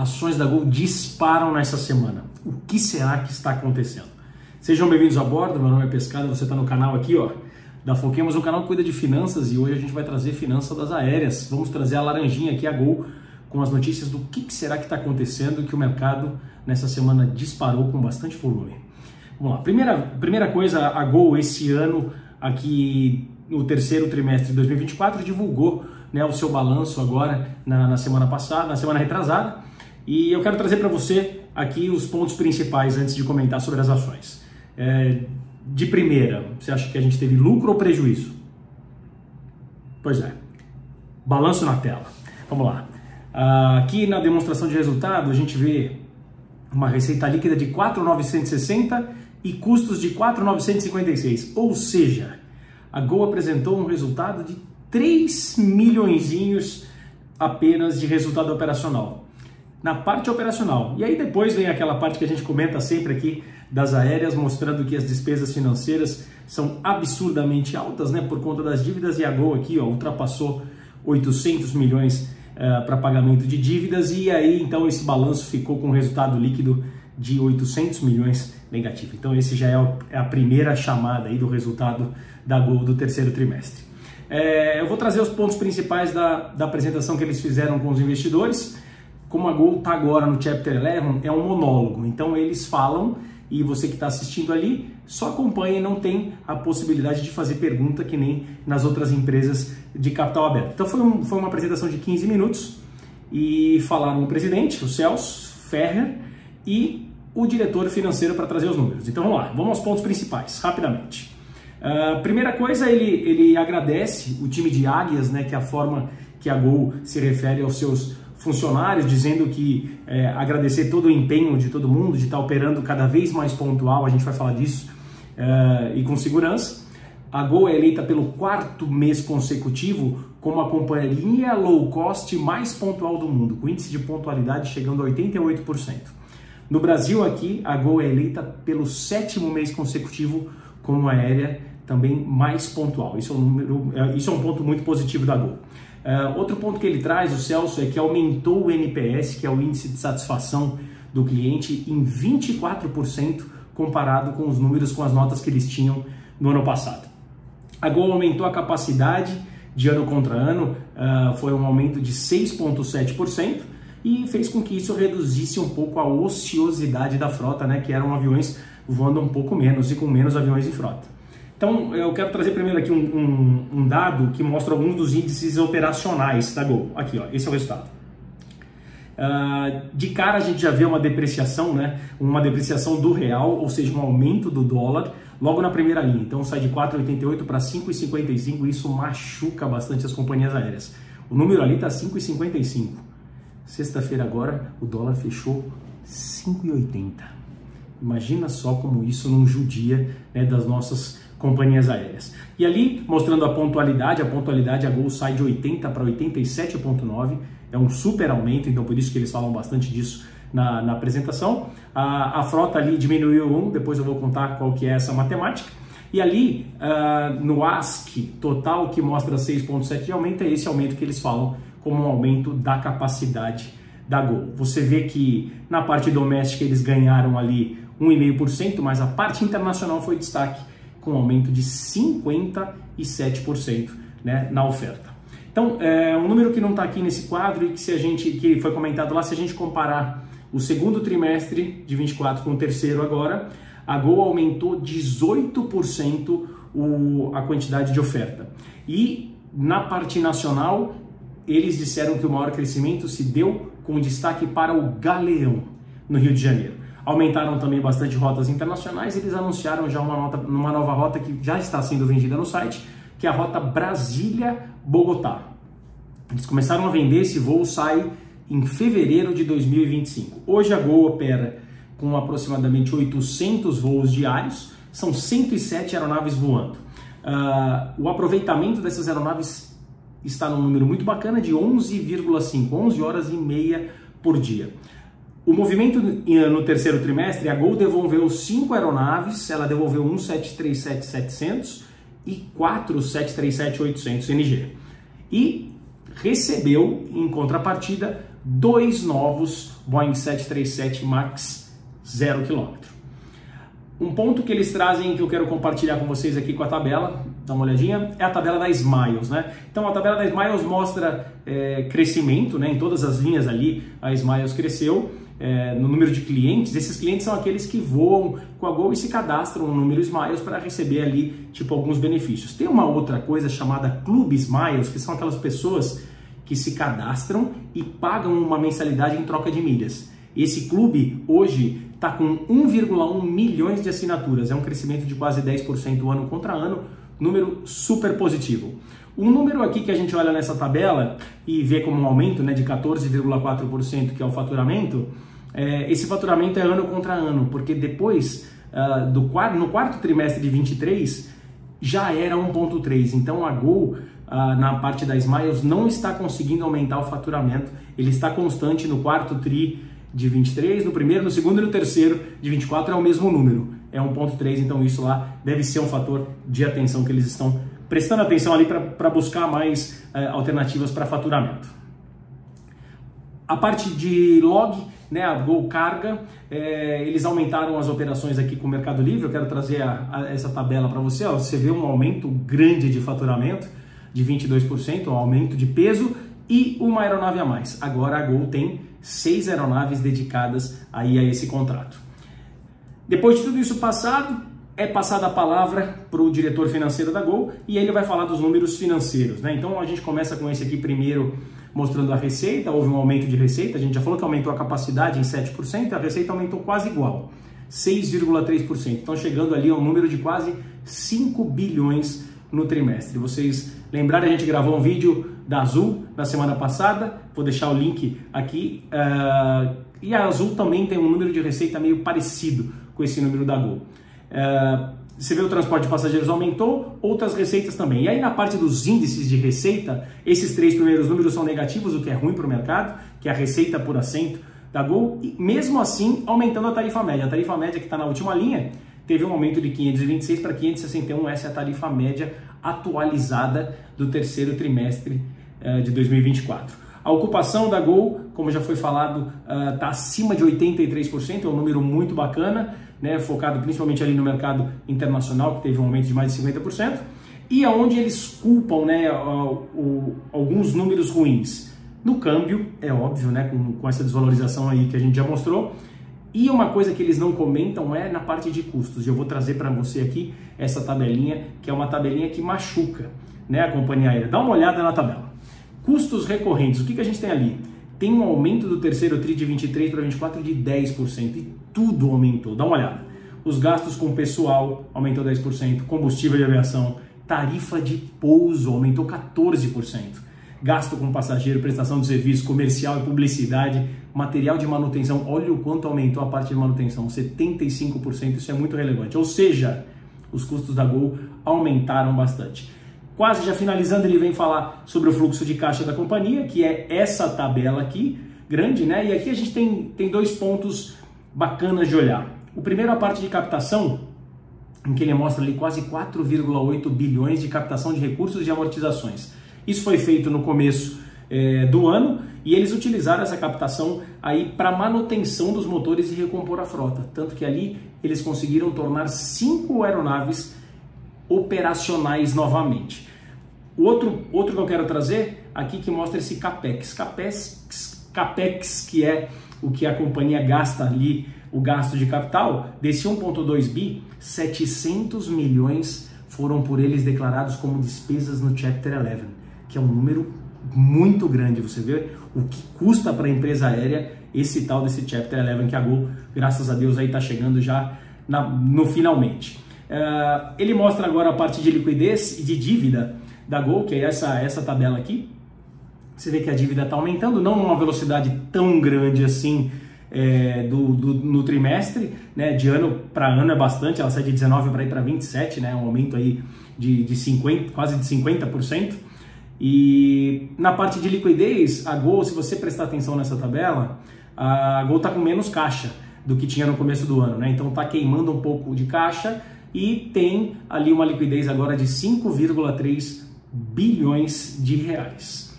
ações da Gol disparam nessa semana. O que será que está acontecendo? Sejam bem-vindos a bordo, meu nome é Pescada, você está no canal aqui, ó, da Foquemos, um canal que cuida de finanças, e hoje a gente vai trazer finanças das aéreas. Vamos trazer a laranjinha aqui, a Gol, com as notícias do que será que está acontecendo, que o mercado nessa semana disparou com bastante volume. Vamos lá, primeira coisa, a Gol esse ano, aqui no terceiro trimestre de 2024, divulgou, né, o seu balanço agora na semana passada, na semana retrasada, e eu quero trazer para você aqui os pontos principais antes de comentar sobre as ações. De primeira, você acha que a gente teve lucro ou prejuízo? Pois é, balanço na tela. Vamos lá. Aqui na demonstração de resultado a gente vê uma receita líquida de 4.960 e custos de 4.956, ou seja, a Gol apresentou um resultado de 3 milhõezinhos apenas de resultado operacional. Na parte operacional. E aí depois vem aquela parte que a gente comenta sempre aqui das aéreas, mostrando que as despesas financeiras são absurdamente altas, né, por conta das dívidas, e a Gol aqui, ó, ultrapassou 800 milhões para pagamento de dívidas, e aí então esse balanço ficou com um resultado líquido de 800 milhões negativo. Então esse já é a primeira chamada aí do resultado da Gol do terceiro trimestre. Eu vou trazer os pontos principais da apresentação que eles fizeram com os investidores. Como a Gol está agora no Chapter 11, é um monólogo, então eles falam e você que está assistindo ali só acompanha e não tem a possibilidade de fazer pergunta que nem nas outras empresas de capital aberto. Então foi uma apresentação de 15 minutos e falaram o presidente, o Celso Ferrer, e o diretor financeiro para trazer os números. Então vamos lá, vamos aos pontos principais, rapidamente. Primeira coisa, ele agradece o time de águias, né, que é a forma que a Gol se refere aos seus funcionários, dizendo que agradecer todo o empenho de todo mundo, de estar operando cada vez mais pontual, a gente vai falar disso, e com segurança. A Gol é eleita pelo 4º mês consecutivo como a companhia low cost mais pontual do mundo, com índice de pontualidade chegando a 88%. No Brasil aqui, a Gol é eleita pelo 7º mês consecutivo como a aérea também mais pontual. Isso é um ponto muito positivo da Gol. Outro ponto que ele traz, o Celso, é que aumentou o NPS, que é o índice de satisfação do cliente, em 24% comparado com os números, com as notas que eles tinham no ano passado. A Gol aumentou a capacidade de ano contra ano, foi um aumento de 6,7%, e fez com que isso reduzisse um pouco a ociosidade da frota, né, que eram aviões voando um pouco menos e com menos aviões em frota. Então, eu quero trazer primeiro aqui um dado que mostra alguns dos índices operacionais da Gol. Aqui, ó, esse é o resultado. De cara, a gente já vê uma depreciação, né? Uma depreciação do real, ou seja, um aumento do dólar, logo na primeira linha. Então, sai de 4,88 para 5,55, e isso machuca bastante as companhias aéreas. O número ali está 5,55. Sexta-feira agora, o dólar fechou 5,80. Imagina só como isso não judia, né, das nossas companhias aéreas. E ali, mostrando a pontualidade, a Gol sai de 80 para 87,9, é um super aumento, então por isso que eles falam bastante disso na apresentação. A frota ali diminuiu depois eu vou contar qual que é essa matemática. E ali, no ASC total, que mostra 6,7 de aumento, é esse aumento que eles falam como um aumento da capacidade da Gol. Você vê que na parte doméstica eles ganharam ali 1,5%, mas a parte internacional foi destaque, com um aumento de 57%, né, na oferta. Então, um número que não está aqui nesse quadro e que foi comentado lá, se a gente comparar o segundo trimestre de 24 com o terceiro agora, a Gol aumentou 18% a quantidade de oferta. E na parte nacional, eles disseram que o maior crescimento se deu com destaque para o Galeão, no Rio de Janeiro. Aumentaram também bastante rotas internacionais. Eles anunciaram já uma nova rota que já está sendo vendida no site, que é a rota Brasília-Bogotá. Eles começaram a vender, esse voo sai em fevereiro de 2025. Hoje a Gol opera com aproximadamente 800 voos diários, são 107 aeronaves voando. O aproveitamento dessas aeronaves está num número muito bacana de 11,5, 11 horas e meia por dia. O movimento no terceiro trimestre, a Gol devolveu 5 aeronaves, ela devolveu um 737-700 e 4 737-800 NG. E recebeu, em contrapartida, 2 novos Boeing 737 MAX 0 km. Um ponto que eles trazem que eu quero compartilhar com vocês aqui com a tabela, dá uma olhadinha, é a tabela da Smiles, né? Então a tabela da Smiles mostra crescimento, né? Em todas as linhas ali a Smiles cresceu no número de clientes. Esses clientes são aqueles que voam com a Gol e se cadastram no número Smiles para receber ali tipo alguns benefícios. Tem uma outra coisa chamada Clube Smiles, que são aquelas pessoas que se cadastram e pagam uma mensalidade em troca de milhas. Esse clube hoje está com 1,1 milhões de assinaturas, é um crescimento de quase 10% ano contra ano, número super positivo. Um número aqui que a gente olha nessa tabela e vê como um aumento, né, de 14,4%, que é o faturamento, esse faturamento é ano contra ano, porque depois, no quarto trimestre de 23, já era 1,3%. Então a Gol, na parte da Smiles, não está conseguindo aumentar o faturamento, ele está constante no quarto tri de 23, no primeiro, no segundo e no terceiro de 24 é o mesmo número, é 1,3, então isso lá deve ser um fator de atenção que eles estão prestando atenção ali para buscar mais alternativas para faturamento. A parte de log, né, a Gol Carga, eles aumentaram as operações aqui com o Mercado Livre. Eu quero trazer essa tabela para você. Ó, você vê um aumento grande de faturamento de 22%, um aumento de peso e uma aeronave a mais. Agora a Gol tem 6 aeronaves dedicadas aí a esse contrato. Depois de tudo isso passado, é passada a palavra para o diretor financeiro da Gol e ele vai falar dos números financeiros, né? Então a gente começa com esse aqui primeiro, mostrando a receita. Houve um aumento de receita, a gente já falou que aumentou a capacidade em 7%, a receita aumentou quase igual, 6,3%. Então chegando ali a um número de quase 5 bilhões no trimestre. Vocês lembraram, a gente gravou um vídeo da Azul na semana passada, vou deixar o link aqui, e a Azul também tem um número de receita meio parecido com esse número da Gol. Você vê, o transporte de passageiros aumentou, outras receitas também. E aí na parte dos índices de receita, esses 3 primeiros números são negativos, o que é ruim para o mercado, que é a receita por assento da Gol, e mesmo assim aumentando a tarifa média. A tarifa média que está na última linha teve um aumento de 526 para 561, essa é a tarifa média atualizada do terceiro trimestre de 2024. A ocupação da Gol, como já foi falado, está acima de 83%, é um número muito bacana, né, focado principalmente ali no mercado internacional, que teve um aumento de mais de 50%, e aonde eles culpam, né, alguns números ruins. No câmbio, é óbvio, né, com essa desvalorização aí que a gente já mostrou. E uma coisa que eles não comentam é na parte de custos. Eu vou trazer para você aqui essa tabelinha, que é uma tabelinha que machuca, né, a companhia aérea. Dá uma olhada na tabela. Custos recorrentes, o que a gente tem ali? Tem um aumento do terceiro tri de 23 para 24 de 10%, e tudo aumentou. Dá uma olhada. Os gastos com pessoal aumentou 10%, combustível de aviação, tarifa de pouso aumentou 14%. Gasto com passageiro, prestação de serviço, comercial e publicidade, material de manutenção, olha o quanto aumentou a parte de manutenção, 75%, isso é muito relevante. Ou seja, os custos da Gol aumentaram bastante. Quase já finalizando, ele vem falar sobre o fluxo de caixa da companhia, que é essa tabela aqui, grande, né? E aqui a gente tem 2 pontos bacanas de olhar. O primeiro é a parte de captação, em que ele mostra ali quase 4,8 bilhões de captação de recursos e amortizações. Isso foi feito no começo do ano e eles utilizaram essa captação aí para manutenção dos motores e recompor a frota. Tanto que ali eles conseguiram tornar 5 aeronaves operacionais novamente. O outro que eu quero trazer aqui que mostra esse CAPEX. CAPEX, que é o que a companhia gasta ali, o gasto de capital, desse 1,2 bi, 700 milhões foram por eles declarados como despesas no Chapter 11, que é um número muito grande. Você vê o que custa para a empresa aérea esse tal desse Chapter 11, que a Gol, graças a Deus, aí está chegando já no finalmente. Ele mostra agora a parte de liquidez e de dívida da Gol, que é essa tabela aqui. Você vê que a dívida está aumentando, não numa velocidade tão grande assim no trimestre, né? De ano para ano é bastante, ela sai de 19 para ir para 27, né? Um aumento aí de 50, quase de 50%. E na parte de liquidez, a Gol, se você prestar atenção nessa tabela, a Gol está com menos caixa do que tinha no começo do ano, né? Então está queimando um pouco de caixa e tem ali uma liquidez agora de 5,3 bilhões de reais.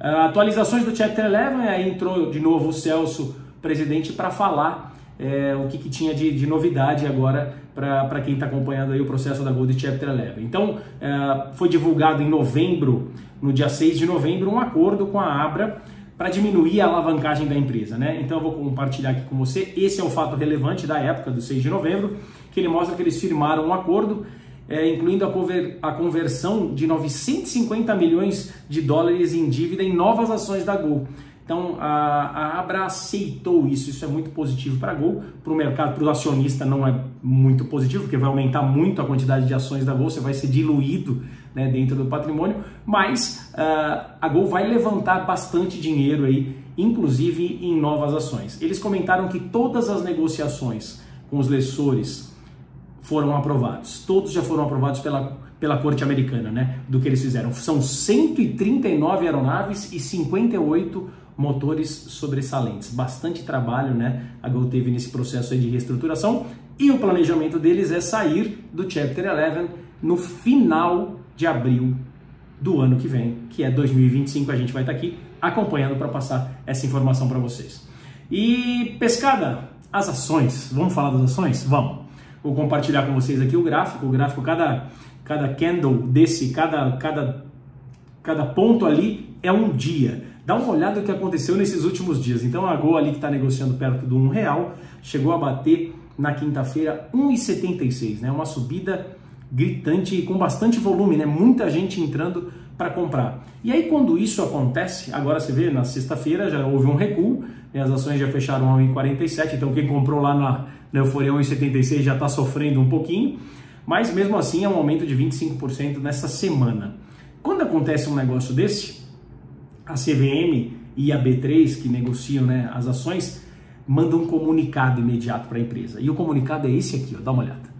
Atualizações do Chapter 11, aí entrou de novo o Celso, presidente, para falar o que tinha de novidade agora para quem está acompanhando aí o processo da Gol de Chapter 11. Então, foi divulgado em novembro, no dia 6 de novembro, um acordo com a Abra para diminuir a alavancagem da empresa, né? Então eu vou compartilhar aqui com você. Esse é o fato relevante da época do 6 de novembro, que ele mostra que eles firmaram um acordo, incluindo a conversão de 950 milhões de dólares em dívida em novas ações da Gol. Então a Abra aceitou isso é muito positivo para a Gol. Para o mercado, para o acionista não é muito positivo, porque vai aumentar muito a quantidade de ações da Gol, você vai ser diluído, né, dentro do patrimônio, mas a Gol vai levantar bastante dinheiro aí, inclusive em novas ações. Eles comentaram que todas as negociações com os lessores foram aprovados, todos já foram aprovados pela corte americana, né, do que eles fizeram. São 139 aeronaves e 58 motores sobressalentes. Bastante trabalho, né, a Gol teve nesse processo aí de reestruturação, e o planejamento deles é sair do Chapter 11 no final de abril do ano que vem, que é 2025. A gente vai estar aqui acompanhando para passar essa informação para vocês. E pescada, as ações, vamos falar das ações? Vamos. Vou compartilhar com vocês aqui o gráfico, cada candle desse, cada ponto ali é um dia. Dá uma olhada no que aconteceu nesses últimos dias. Então a Gol ali que está negociando perto do R$1, chegou a bater na quinta-feira 1,76, né? Uma subida gritante e com bastante volume, né? Muita gente entrando para comprar. E aí quando isso acontece, agora você vê, na sexta-feira já houve um recuo, né? As ações já fecharam a 1,47, então quem comprou lá na euforia 1,76 já está sofrendo um pouquinho, mas mesmo assim é um aumento de 25% nessa semana. Quando acontece um negócio desse, a CVM e a B3, que negociam, né, as ações, mandam um comunicado imediato para a empresa. E o comunicado é esse aqui, ó, dá uma olhada.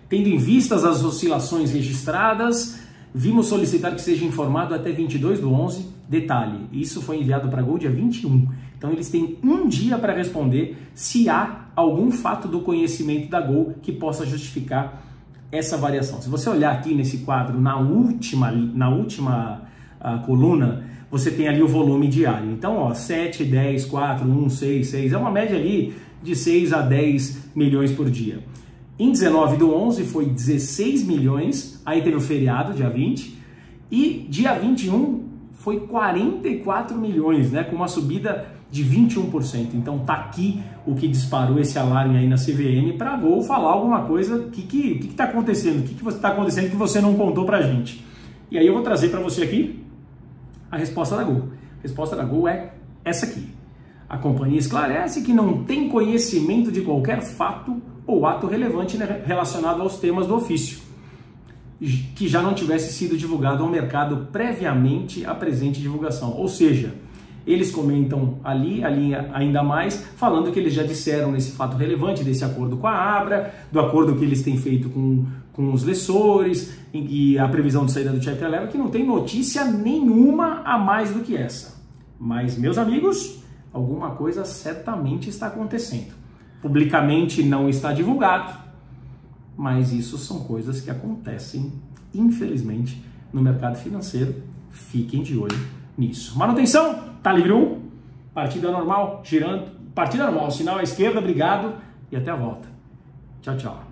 Tendo em vista as oscilações registradas, vimos solicitar que seja informado até 22/11. Detalhe, isso foi enviado para a Gol dia 21. Então eles têm um dia para responder se há algum fato do conhecimento da Gol que possa justificar essa variação. Se você olhar aqui nesse quadro, na última coluna, você tem ali o volume diário. Então, ó, 7, 10, 4, 1, 6, 6, é uma média ali de 6 a 10 milhões por dia. Em 19/11 foi 16 milhões, aí teve o feriado, dia 20, e dia 21 foi 44 milhões, né, com uma subida de 21%. Então tá aqui o que disparou esse alarme aí na CVM para a Gol falar alguma coisa, o que está acontecendo, o que está acontecendo que você não contou para a gente. E aí eu vou trazer para você aqui a resposta da Gol. A resposta da Gol é essa aqui. A companhia esclarece que não tem conhecimento de qualquer fato ou ato relevante relacionado aos temas do ofício, que já não tivesse sido divulgado ao mercado previamente à presente divulgação. Ou seja, eles comentam ali ainda mais, falando que eles já disseram nesse fato relevante desse acordo com a Abra, do acordo que eles têm feito com os lessores e a previsão de saída do Chapter 11, que não tem notícia nenhuma a mais do que essa. Mas, meus amigos, alguma coisa certamente está acontecendo. Publicamente não está divulgado, mas isso são coisas que acontecem, infelizmente, no mercado financeiro. Fiquem de olho nisso. Manutenção, tá livre 1, partida normal, girando, partida normal, sinal à esquerda, obrigado e até a volta. Tchau, tchau.